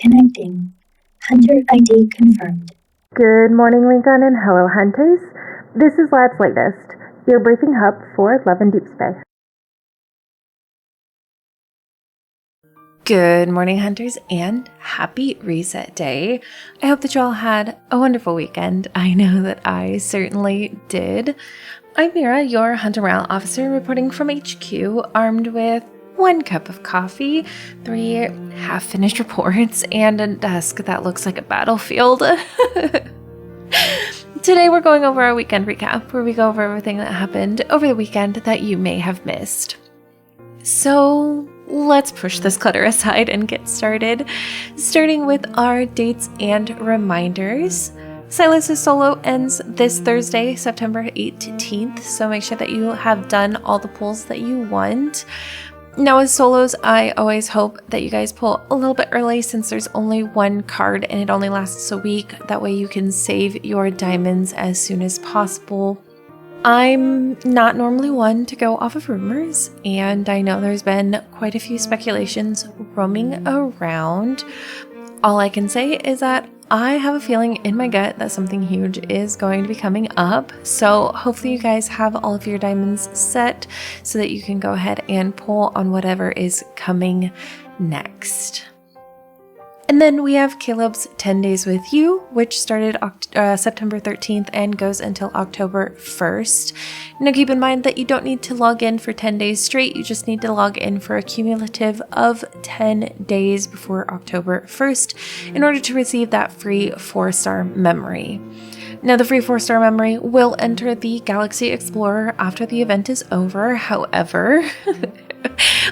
Connecting. Hunter ID confirmed. Good morning, Lincoln, and hello, hunters. This is Lad's Latest, your briefing hub for Love and Deepspace. Good morning, hunters, and happy reset day. I hope that you all had a wonderful weekend. I know that I certainly did. I'm Mira, your Hunter Morale Officer, reporting from HQ, armed with 1 cup of coffee, 3 half-finished reports, and a desk that looks like a battlefield. Today we're going over our weekend recap, where we go over everything that happened over the weekend that you may have missed. So let's push this clutter aside and get started, starting with our dates and reminders. Silas's solo ends this Thursday, September 18th, so make sure that you have done all the pulls that you want. Now, as solos, I always hope that you guys pull a little bit early since there's only 1 card and it only lasts a week. That way you can save your diamonds as soon as possible. I'm not normally one to go off of rumors, and I know there's been quite a few speculations roaming around. All I can say is that I have a feeling in my gut that something huge is going to be coming up. So hopefully you guys have all of your diamonds set so that you can go ahead and pull on whatever is coming next. And then we have Caleb's 10 Days With You, which started September 13th and goes until October 1st. Now keep in mind that you don't need to log in for 10 days straight. You just need to log in for a cumulative of 10 days before October 1st in order to receive that free 4-star memory. Now, the free 4-star memory will enter the Galaxy Explorer after the event is over. However,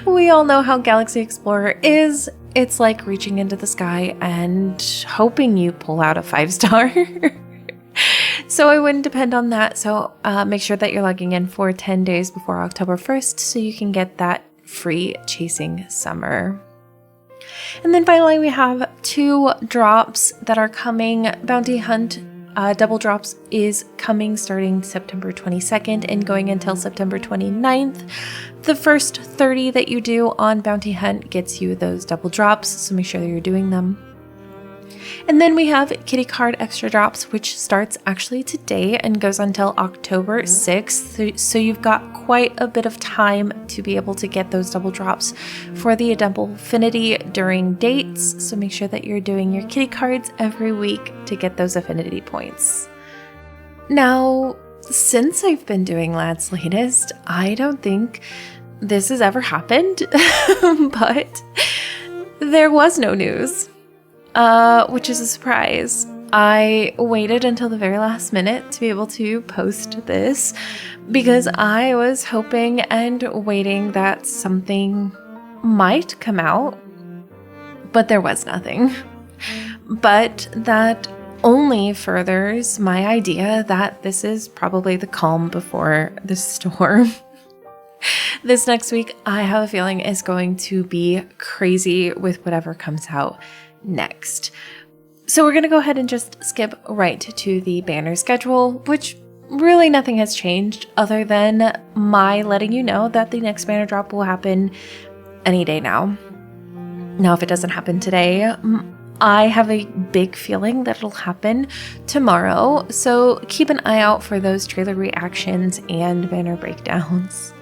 we all know how Galaxy Explorer is. It's like reaching into the sky and hoping you pull out a 5-star. So I wouldn't depend on that. So make sure that you're logging in for 10 days before October 1st so you can get that free Chasing Summer. And then finally, we have 2 drops that are coming. Bounty Hunt Double Drops is coming starting September 22nd and going until September 29th. The first 30 that you do on Bounty Hunt gets you those double drops, so make sure that you're doing them. And then we have Kitty Card Extra Drops, which starts actually today and goes until October 6th. So you've got quite a bit of time to be able to get those double drops for the Double Affinity during dates. So make sure that you're doing your kitty cards every week to get those affinity points. Now, since I've been doing Lad's Latest, I don't think this has ever happened, but there was no news. Which is a surprise. I waited until the very last minute to be able to post this because I was hoping and waiting that something might come out, but there was nothing. But that only furthers my idea that this is probably the calm before the storm. This next week, I have a feeling is going to be crazy with whatever comes out next. So we're going to go ahead and just skip right to the banner schedule, which really nothing has changed other than my letting you know that the next banner drop will happen any day now. Now, if it doesn't happen today, I have a big feeling that it'll happen tomorrow. So keep an eye out for those trailer reactions and banner breakdowns.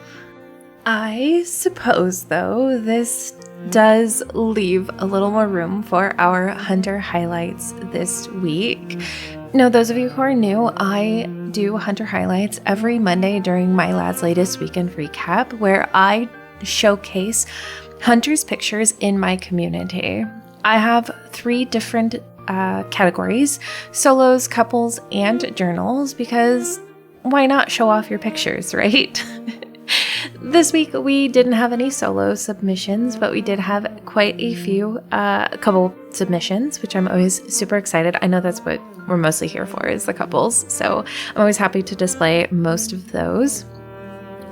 I suppose, though, this does leave a little more room for our Hunter highlights this week. Now, those of you who are new, I do Hunter highlights every Monday during my Lad's Latest weekend recap, where I showcase Hunter's pictures in my community. I have 3 different categories: solos, couples, and journals, because why not show off your pictures, right? This week, we didn't have any solo submissions, but we did have quite a few, couple submissions, which I'm always super excited. I know that's what we're mostly here for, is the couples. So I'm always happy to display most of those.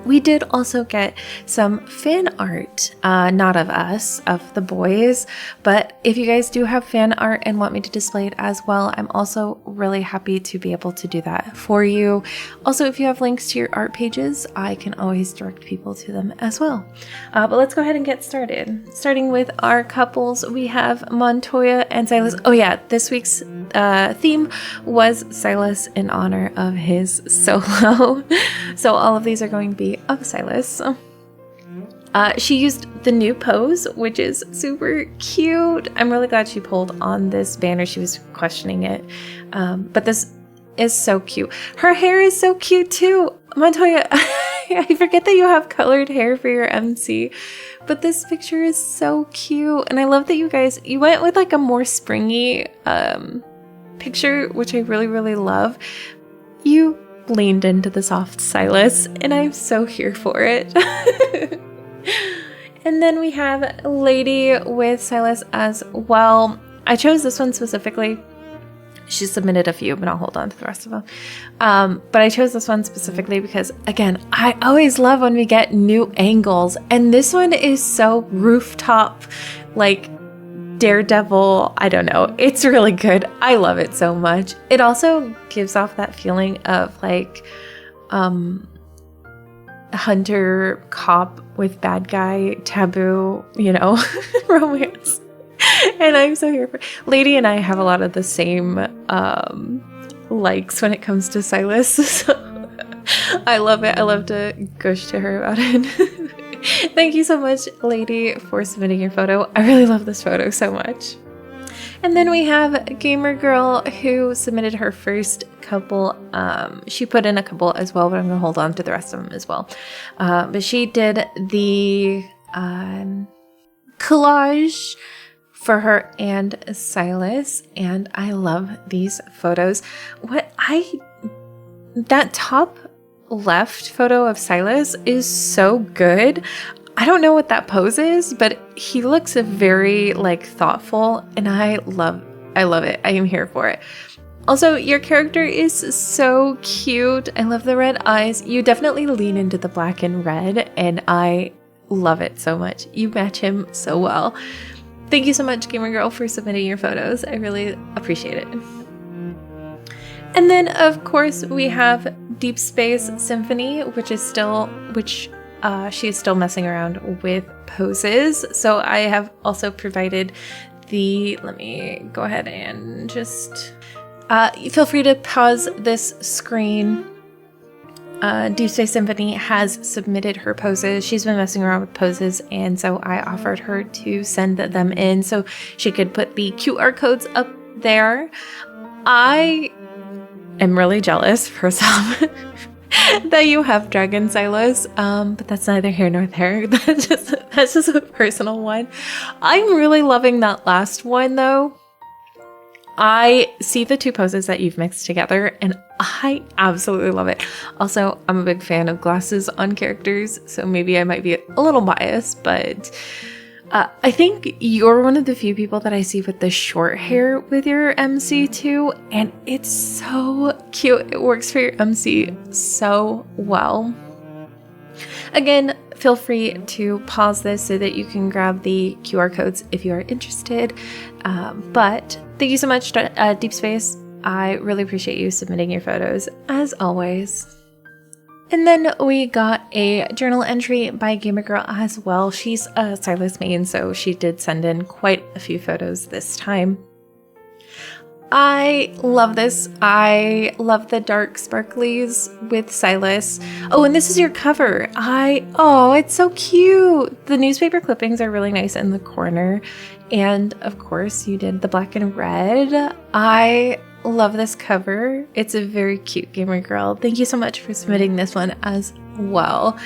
We did also get some fan art, not of us, of the boys, but if you guys do have fan art and want me to display it as well, I'm also really happy to be able to do that for you. Also, if you have links to your art pages, I can always direct people to them as well. But let's go ahead and get started. Starting with our couples, we have Montoya and Silas. Oh yeah, this week's theme was Silas in honor of his solo. So all of these are going to be of Silas. She used the new pose, which is super cute. I'm really glad she pulled on this banner. She was questioning it. But this is so cute. Her hair is so cute too. Montoya, I forget that you have colored hair for your MC, but this picture is so cute. And I love that you went with like a more springy picture, which I really, really love. You leaned into the soft Silas, and I'm so here for it. And then we have Lady with Silas as well. I chose this one specifically. She submitted a few, but I'll hold on to the rest of them. But I chose this one specifically because, again, I always love when we get new angles, and this one is so rooftop, like Daredevil. I don't know. It's really good. I love it so much. It also gives off that feeling of like hunter cop with bad guy taboo, romance. And I'm so here for Lady and I have a lot of the same likes when it comes to Silas. So I love it. I love to gush to her about it. Thank you so much, Lady, for submitting your photo. I really love this photo so much. And then we have Gamer Girl, who submitted her first couple. She put in a couple as well, but I'm going to hold on to the rest of them as well. But she did the collage for her and Silas, and I love these photos. That top left photo of Silas is so good. I don't know what that pose is, but he looks very thoughtful, and I love it. I am here for it. Also, your character is so cute. I love the red eyes. You definitely lean into the black and red, and I love it so much. You match him so well. Thank you so much, Gamer Girl, for submitting your photos. I really appreciate it. And then, of course, we have Deep Space Symphony, she is still messing around with poses. So I have also provided let me go ahead and just, feel free to pause this screen. Deep Space Symphony has submitted her poses. She's been messing around with poses, and so I offered her to send them in so she could put the QR codes up there. I am really jealous, first off, that you have Dragon Silas, but that's neither here nor there. That's just a personal one. I'm really loving that last one, though. I see the two poses that you've mixed together, and I absolutely love it. Also, I'm a big fan of glasses on characters, so maybe I might be a little biased, but I think you're one of the few people that I see with the short hair with your MC too, and it's so cute. It works for your MC so well. Again, feel free to pause this so that you can grab the QR codes if you are interested. But thank you so much, Deep Space. I really appreciate you submitting your photos, as always. And then we got a journal entry by Gamer Girl as well. She's a Silas main, so she did send in quite a few photos this time. I love this. I love the dark sparklies with Silas. Oh, and this is your cover. It's so cute. The newspaper clippings are really nice in the corner. And of course, you did the black and red. I love this cover. It's a very cute Gamer Girl. Thank you so much for submitting this one as well.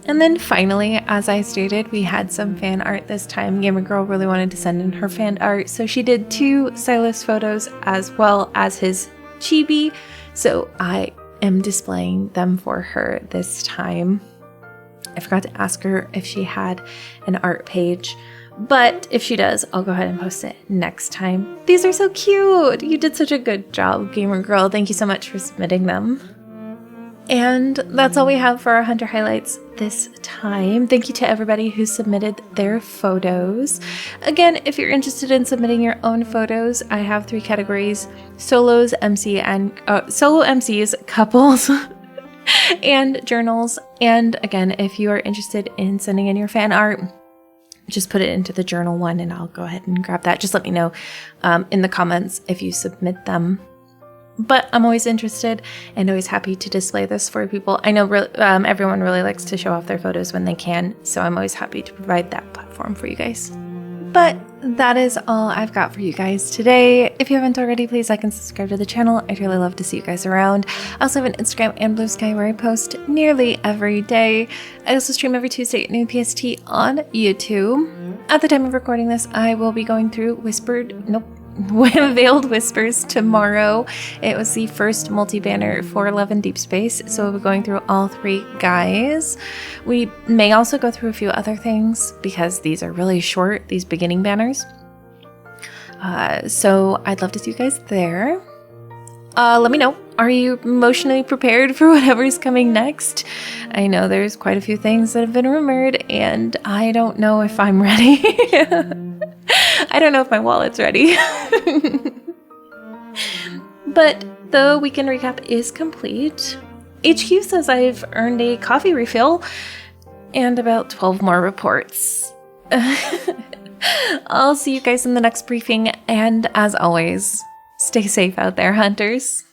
And then finally, as I stated, we had some fan art this time. Gamer Girl really wanted to send in her fan art, so she did 2 Silas photos as well as his chibi. So I am displaying them for her this time. I forgot to ask her if she had an art page, but if she does, I'll go ahead and post it next time. These are so cute. You did such a good job, Gamer Girl. Thank you so much for submitting them. And that's all we have for our Hunter highlights this time. Thank you to everybody who submitted their photos. Again, if you're interested in submitting your own photos, I have 3 categories: solos, MC, and solo MCs, couples, and journals. And again, if you are interested in sending in your fan art, just put it into the journal one and I'll go ahead and grab that. Just let me know in the comments if you submit them. But I'm always interested and always happy to display this for people. I know everyone really likes to show off their photos when they can, so I'm always happy to provide that platform for you guys. But that is all I've got for you guys today. If you haven't already, please like and subscribe to the channel. I'd really love to see you guys around. I also have an Instagram and Blue Sky where I post nearly every day. I also stream every Tuesday at noon PST on YouTube. At the time of recording this, I will be going through Veiled Whispers tomorrow. It was the first multi-banner for Love and Deepspace, so we'll be going through all 3 guys. We may also go through a few other things because these are really short, these beginning banners. So I'd love to see you guys there. Let me know, are you emotionally prepared for whatever's coming next? I know there's quite a few things that have been rumored, and I don't know if I'm ready. I don't know if my wallet's ready. But the weekend recap is complete. HQ says I've earned a coffee refill and about 12 more reports. I'll see you guys in the next briefing, and as always, stay safe out there, hunters.